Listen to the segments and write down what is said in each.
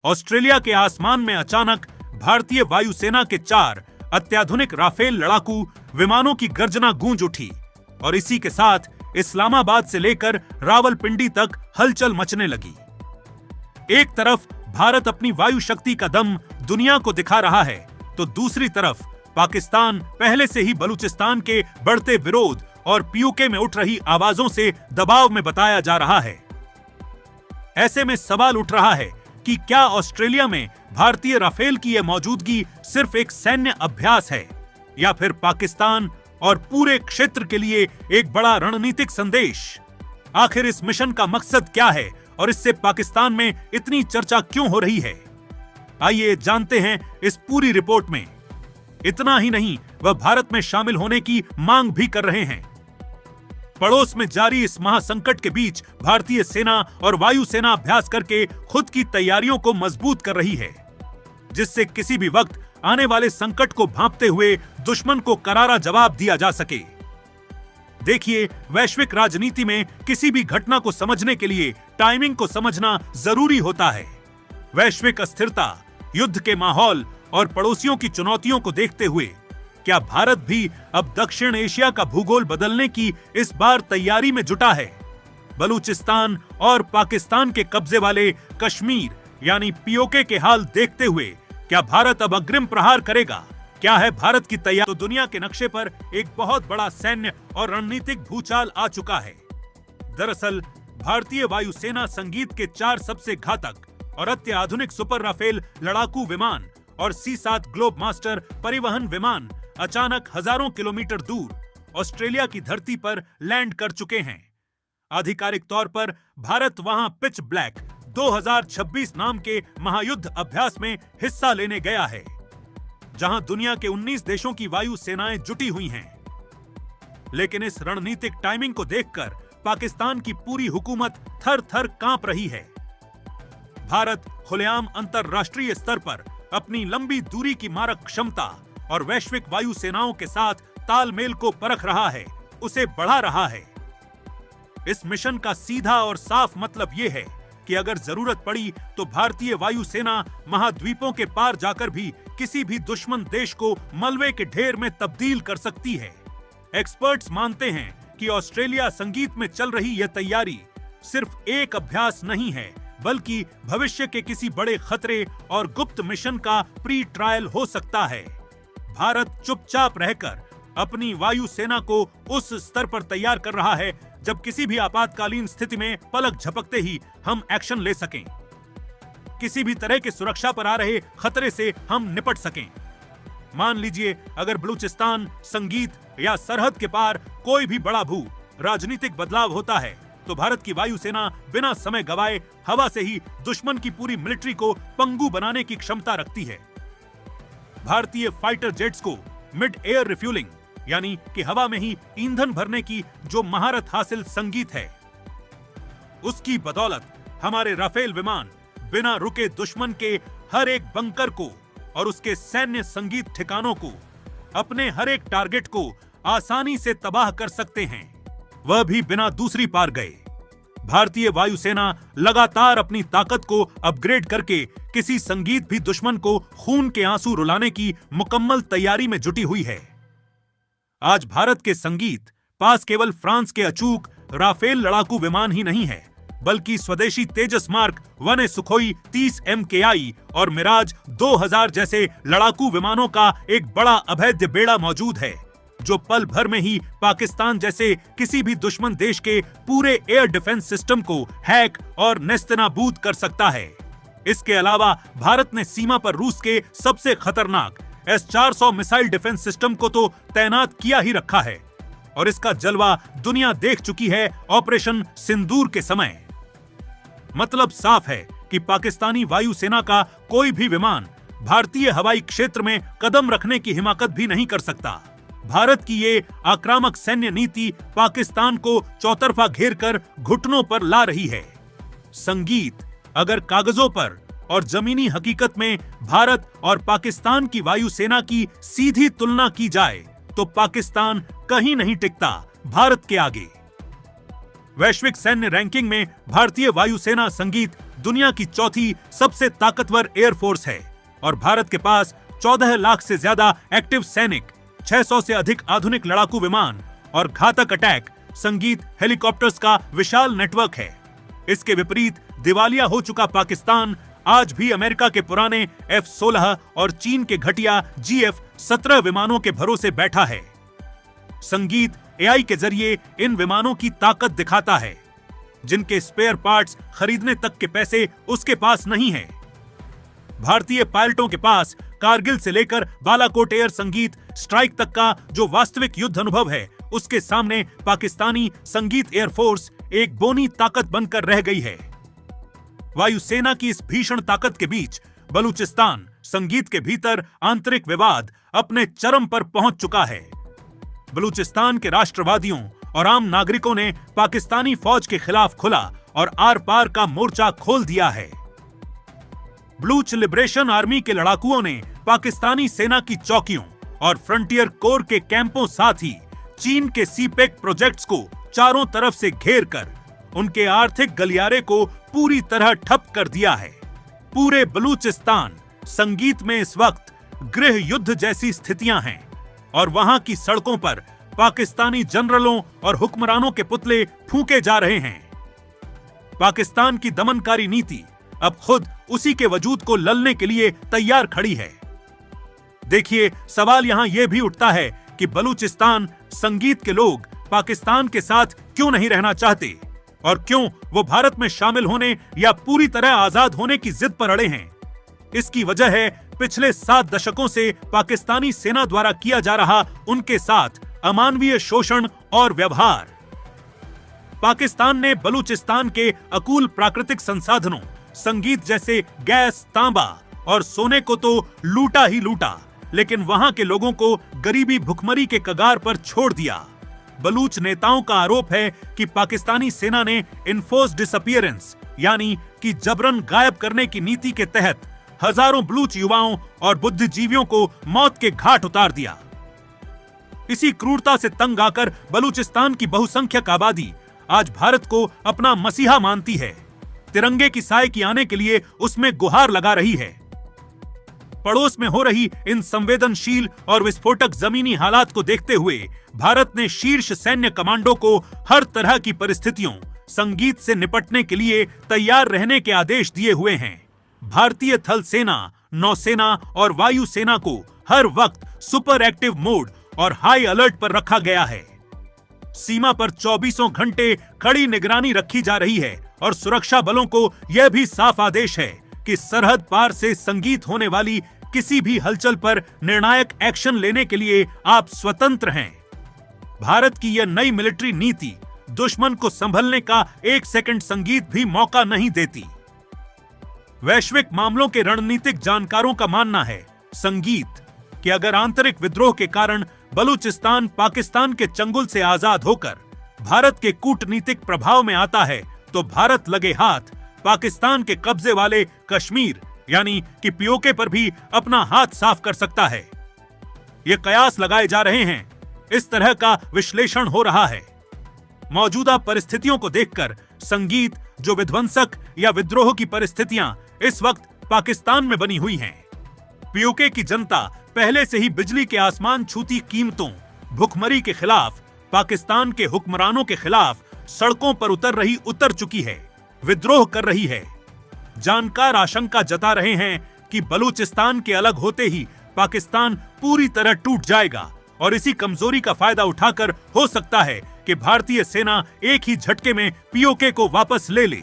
Australia के आसमान में अचानक भारतीय वायुसेना के 4 अत्याधुनिक राफेल लड़ाकू विमानों की गर्जना गूंज उठी और इसी के साथ इस्लामाबाद से लेकर रावलपिंडी तक हलचल मचने लगी। एक तरफ भारत अपनी वायु शक्ति का दम दुनिया को दिखा रहा है, तो दूसरी तरफ पाकिस्तान पहले से ही बलूचिस्तान के बढ़ते विरोध और पीयूके में उठ रही आवाजों से दबाव में बताया जा रहा है। ऐसे में सवाल उठ रहा है कि क्या ऑस्ट्रेलिया में भारतीय राफेल की यह मौजूदगी सिर्फ एक सैन्य अभ्यास है या फिर पाकिस्तान और पूरे क्षेत्र के लिए एक बड़ा रणनीतिक संदेश। आखिर इस मिशन का मकसद क्या है और इससे पाकिस्तान में इतनी चर्चा क्यों हो रही है? आइए जानते हैं इस पूरी रिपोर्ट में। इतना ही नहीं, वह भारत में शामिल होने की मांग भी कर रहे हैं। पड़ोस में जारी इस महासंकट के बीच भारतीय सेना और वायुसेना अभ्यास करके खुद की तैयारियों को मजबूत कर रही है, जिससे किसी भी वक्त आने वाले संकट को भांपते हुए दुश्मन को करारा जवाब दिया जा सके। देखिए, वैश्विक राजनीति में किसी भी घटना को समझने के लिए टाइमिंग को समझना जरूरी होता है। वैश्विक अस्थिरता, युद्ध के माहौल और पड़ोसियों की चुनौतियों को देखते हुए क्या भारत भी अब दक्षिण एशिया का भूगोल बदलने की इस बार तैयारी में जुटा है? बलूचिस्तान और पाकिस्तान के कब्जे वाले कश्मीर यानी पीओके के हाल देखते हुए क्या भारत अब अग्रिम प्रहार करेगा? क्या है भारत की तैयारी? तो दुनिया के नक्शे पर एक बहुत बड़ा सैन्य और रणनीतिक भूचाल आ चुका है। दरअसल भारतीय वायुसेना संगीत के 4 सबसे घातक और अत्याधुनिक सुपर राफेल लड़ाकू विमान और C-7 ग्लोब मास्टर परिवहन विमान अचानक हजारों किलोमीटर दूर ऑस्ट्रेलिया की धरती पर लैंड कर चुके हैं। आधिकारिक तौर पर भारत वहां पिच ब्लैक 2026 नाम के महायुद्ध अभ्यास में हिस्सा लेने गया है, जहां दुनिया के 19 देशों की वायु सेनाएं जुटी हुई हैं। लेकिन इस रणनीतिक टाइमिंग को देखकर पाकिस्तान की पूरी हुकूमत थर-थर कांप रही है। भारत खुलेआम अंतरराष्ट्रीय स्तर पर अपनी लंबी दूरी की मारक क्षमता और वैश्विक वायु सेनाओं के साथ तालमेल को परख रहा है, उसे बढ़ा रहा है। इस मिशन का सीधा और साफ मतलब यह है कि अगर जरूरत पड़ी तो भारतीय वायुसेना महाद्वीपों के पार जाकर भी किसी भी दुश्मन देश को मलबे के ढेर में तब्दील कर सकती है। एक्सपर्ट्स मानते हैं कि ऑस्ट्रेलिया संगीत में चल रही यह तैयारी सिर्फ एक अभ्यास नहीं है, बल्कि भविष्य के किसी बड़े खतरे और गुप्त मिशन का प्री ट्रायल हो सकता है। भारत चुपचाप रहकर अपनी वायुसेना को उस स्तर पर तैयार कर रहा है जब किसी भी आपातकालीन स्थिति में पलक झपकते ही हम एक्शन ले सकें, किसी भी तरह के सुरक्षा पर आ रहे खतरे से हम निपट सकें। मान लीजिए अगर बलूचिस्तान, संगीत या सरहद के पार कोई भी बड़ा भू राजनीतिक बदलाव होता है तो भारत की वायुसेना बिना समय गवाए हवा से ही दुश्मन की पूरी मिलिट्री को पंगु बनाने की क्षमता रखती है। भारतीय फाइटर जेट्स को मिड एयर रिफ्यूलिंग यानी कि हवा में ही ईंधन भरने की जो महारत हासिल संगीत है, उसकी बदौलत हमारे राफेल विमान बिना रुके दुश्मन के हर एक बंकर को और उसके सैन्य संगीत ठिकानों को, अपने हर एक टारगेट को आसानी से तबाह कर सकते हैं, वह भी बिना दूसरी पार गए। भारतीय वायुसेना लगातार अपनी ताकत को अपग्रेड करके किसी संगीत भी दुश्मन को खून के आंसू रुलाने की मुकम्मल तैयारी में जुटी हुई है। आज भारत के संगीत पास केवल फ्रांस के अचूक राफेल लड़ाकू विमान ही नहीं है, बल्कि स्वदेशी तेजस मार्क 1A सुखोई 30 MKI और मिराज 2000 जैसे लड़ाकू विमानों का एक बड़ा अभेद्य बेड़ा मौजूद है, जो पल भर में ही पाकिस्तान जैसे किसी भी दुश्मन देश के पूरे एयर डिफेंस सिस्टम को हैक और नेस्तनाबूद कर सकता है। इसके अलावा भारत ने सीमा पर रूस के सबसे खतरनाक S-400 मिसाइल डिफेंस सिस्टम को तो तैनात किया ही रखा है और इसका जलवा दुनिया देख चुकी है ऑपरेशन सिंदूर के समय। मतलब साफ है कि पाकिस्तानी वायुसेना का कोई भी विमान भारतीय हवाई क्षेत्र में कदम रखने की हिमाकत भी नहीं कर सकता। भारत की ये आक्रामक सैन्य नीति पाकिस्तान को चौतरफा घेर कर घुटनों पर ला रही है। संगीत अगर कागजों पर और जमीनी हकीकत में भारत और पाकिस्तान की वायुसेना की सीधी तुलना की जाए तो पाकिस्तान कहीं नहीं टिकता भारत के आगे। वैश्विक सैन्य रैंकिंग में भारतीय वायुसेना संगीत दुनिया की चौथी सबसे ताकतवर एयरफोर्स है और भारत के पास 14 लाख से ज्यादा एक्टिव सैनिक, 600 से अधिक आधुनिक लड़ाकू विमान और घातक अटैक संगीत हेलीकॉप्टर्स का विशाल नेटवर्क है। इसके विपरीत दिवालिया हो चुका पाकिस्तान आज भी अमेरिका के पुराने F-16 और चीन के घटिया GF-17 विमानों के भरोसे बैठा है। संगीत AI के जरिए इन विमानों की ताकत दिखाता है, जिनके स्पेयर पार्ट्स खरीदने तक के पैसे उसके पास नहीं है। भारतीय पायलटों के पास कारगिल से लेकर बालाकोट एयर संगीत स्ट्राइक तक का जो वास्तविक युद्ध अनुभव है, उसके सामने पाकिस्तानी संगीत एयरफोर्स एक बोनी ताकत बनकर रह गई है। वायुसेना की इस भीषण ताकत के बीच बलूचिस्तान संगीत के भीतर आंतरिक विवाद अपने चरम पर पहुंच चुका है। बलूचिस्तान के राष्ट्रवादियों और आम नागरिकों ने पाकिस्तानी फौज के खिलाफ खुला और आर पार का मोर्चा खोल दिया है। बलूच लिबरेशन आर्मी के लड़ाकुओं ने पाकिस्तानी सेना की चौकियों और फ्रंटियर कोर के कैंपों साथ ही चीन के सीपेक प्रोजेक्ट्स को चारों तरफ से घेर कर उनके आर्थिक गलियारे को पूरी तरह ठप कर दिया है। पूरे बलूचिस्तान संगीत में इस वक्त गृह युद्ध जैसी स्थितियां हैं और वहां की सड़कों पर पाकिस्तानी जनरलों और हुक्मरानों के पुतले फूंके जा रहे हैं। पाकिस्तान की दमनकारी नीति अब खुद उसी के वजूद को ललने के लिए तैयार खड़ी है। देखिए, सवाल यहां यह भी उठता है कि बलूचिस्तान संगीत के लोग पाकिस्तान के साथ क्यों नहीं रहना चाहते और क्यों वो भारत में शामिल होने या पूरी तरह आजाद होने की जिद पर अड़े हैं। इसकी वजह है पिछले 7 दशकों से पाकिस्तानी सेना द्वारा किया जा रहा उनके साथ अमानवीय शोषण और व्यवहार। पाकिस्तान ने बलूचिस्तान के अकूल प्राकृतिक संसाधनों, संगीत जैसे गैस, तांबा और सोने को तो लूटा ही लूटा, लेकिन वहां के लोगों को गरीबी भुखमरी के कगार पर छोड़ दिया। बलूच नेताओं का आरोप है कि पाकिस्तानी सेना ने इन्फोर्स्ड डिसअपीयरेंस यानी कि जबरन गायब करने की नीति के तहत हजारों बलूच युवाओं और बुद्धिजीवियों को मौत के घाट उतार दिया। इसी क्रूरता से तंग आकर बलूचिस्तान की बहुसंख्यक आबादी आज भारत को अपना मसीहा मानती है, तिरंगे की साय की आने के लिए उसमें गुहार लगा रही है। पड़ोस में हो रही इन संवेदनशील और विस्फोटक जमीनी हालात को देखते हुए भारत ने शीर्ष सैन्य कमांडो को हर तरह की परिस्थितियों, संगीत से निपटने के लिए तैयार रहने के आदेश दिए हुए हैं। भारतीय थल सेना, नौसेना और वायुसेना को हर वक्त सुपर एक्टिव मोड और हाई अलर्ट पर रखा गया है। सीमा पर 24 घंटे कड़ी निगरानी रखी जा रही है और सुरक्षा बलों को यह भी साफ आदेश है कि सरहद पार से संगीत होने वाली किसी भी हलचल पर निर्णायक एक्शन लेने के लिए आप स्वतंत्र हैं। भारत की यह नई मिलिट्री नीति दुश्मन को संभलने का 1 सेकंड संगीत भी मौका नहीं देती। वैश्विक मामलों के रणनीतिक जानकारों का मानना है संगीत कि अगर आंतरिक विद्रोह के कारण बलूचिस्तान पाकिस्तान के चंगुल से आजाद होकर भारत के कूटनीतिक प्रभाव में आता है तो भारत लगे हाथ पाकिस्तान के कब्जे वाले कश्मीर यानी कि पीओके पर भी अपना हाथ साफ कर सकता है। ये कयास लगाए जा रहे हैं, इस तरह का विश्लेषण हो रहा है। मौजूदा परिस्थितियों को देखकर संगीत जो विध्वंसक या विद्रोह की परिस्थितियां इस वक्त पाकिस्तान में बनी हुई हैं। पीओके की जनता पहले से ही बिजली के आसमान छूती कीमतों, भुखमरी के खिलाफ, पाकिस्तान के हुक्मरानों के खिलाफ सड़कों पर उतर चुकी है, विद्रोह कर रही है। जानकार आशंका जता रहे हैं कि बलूचिस्तान के अलग होते ही पाकिस्तान पूरी तरह टूट जाएगा और इसी कमजोरी का फायदा उठाकर हो सकता है कि भारतीय सेना एक ही झटके में पीओके को वापस ले ले।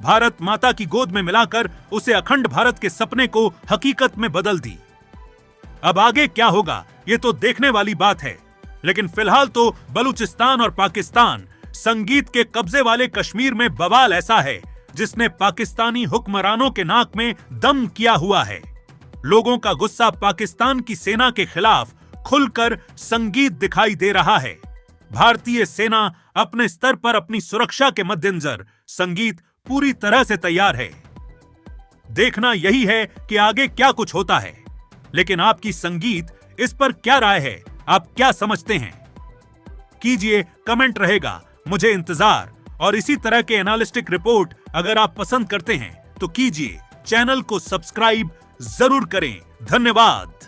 भारत माता की गोद में मिलाकर उसे अखंड भारत के सपने को हकीकत में बदल दी। अब आगे क्या होगा ये तो देखने वाली बात है, लेकिन फिलहाल तो बलूचिस्तान और पाकिस्तान संगीत के कब्जे वाले कश्मीर में बवाल ऐसा है जिसने पाकिस्तानी हुक्मरानों के नाक में दम किया हुआ है। लोगों का गुस्सा पाकिस्तान की सेना के खिलाफ खुलकर संगीत दिखाई दे रहा है। भारतीय सेना अपने स्तर पर अपनी सुरक्षा के मद्देनजर संगीत पूरी तरह से तैयार है। देखना यही है कि आगे क्या कुछ होता है। लेकिन आपकी संगीत इस पर क्या राय है, आप क्या समझते हैं? कीजिए, कमेंट रहेगा, मुझे इंतजार। और इसी तरह के एनालिस्टिक रिपोर्ट अगर आप पसंद करते हैं तो कीजिए, चैनल को सब्सक्राइब जरूर करें। धन्यवाद।